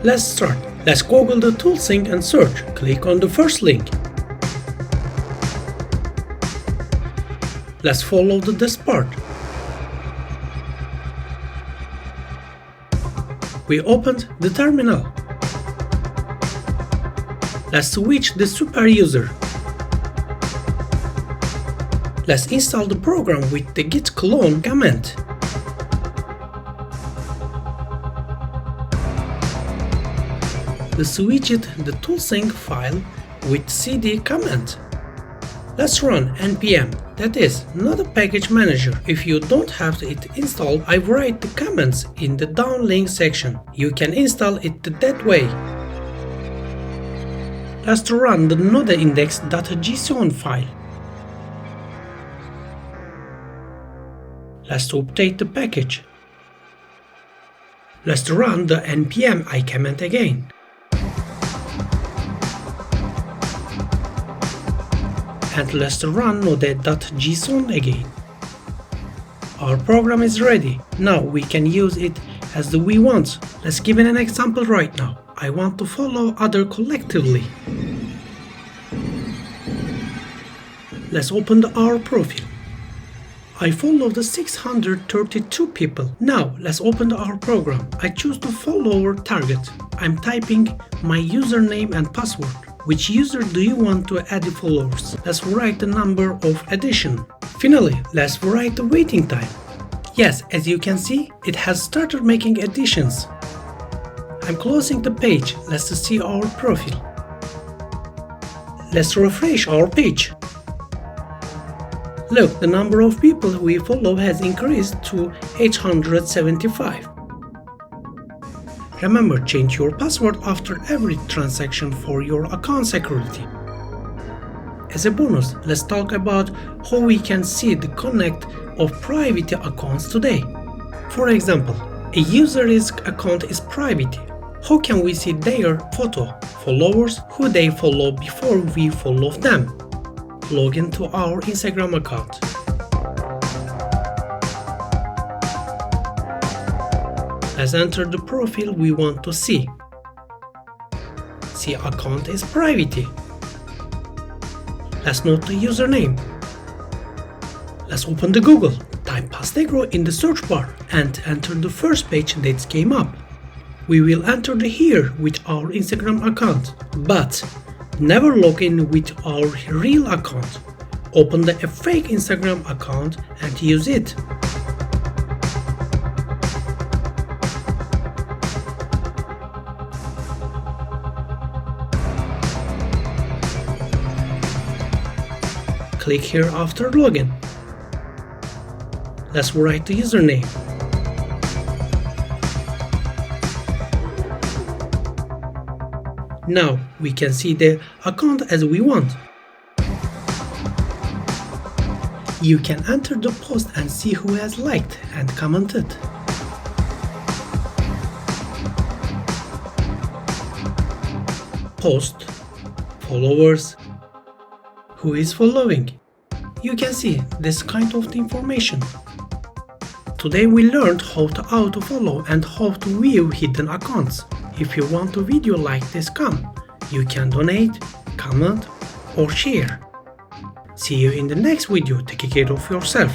Let's start. Let's Google the toolsig and search. Click on the first link. Let's follow this part. We opened the terminal. Let's switch the super user. Let's install the program with the git clone command. Let's switch it the toolsig file with cd command. Let's run npm, that is, not a package manager. If you don't have it installed, I write the commands in the down link section. You can install it that way. Let's run the node index.json file. Let's update the package. Let's run the npm I command again. And let's run node.json again. Our program is ready. Now we can use it as we want. Let's give an example right now. I want to follow other collectively. Let's open our profile. I follow the 632 people. Now let's open our program. I choose to follow our target. I'm typing my username and password. Which user do you want to add the followers? Let's write the number of addition. Finally, let's write the waiting time. Yes, as you can see, it has started making additions. I'm closing the page. Let's see our profile. Let's refresh our page. Look, the number of people we follow has increased to 875. Remember, change your password after every transaction for your account security. As a bonus, let's talk about how we can see the connect of private accounts today. For example, a user's account is private. How can we see their photo, followers, who they follow before we follow them? Log into our Instagram account. Let's enter the profile we want to see. See, account is private. Let's note the username. Let's open the Google. Type POSTEGRO in the search bar and enter the first page that came up. We will enter the here with our Instagram account, but never log in with our real account. Open a fake Instagram account and use it. Click here after login. Let's write the username. Now we can see the account as we want. You can enter the post and see who has liked and commented. Post, followers, who is following. You can see this kind of information. Today we learned how to auto-follow and how to view hidden accounts. If you want a video like this you can donate, comment or share. See you in the next video. Take care of yourself.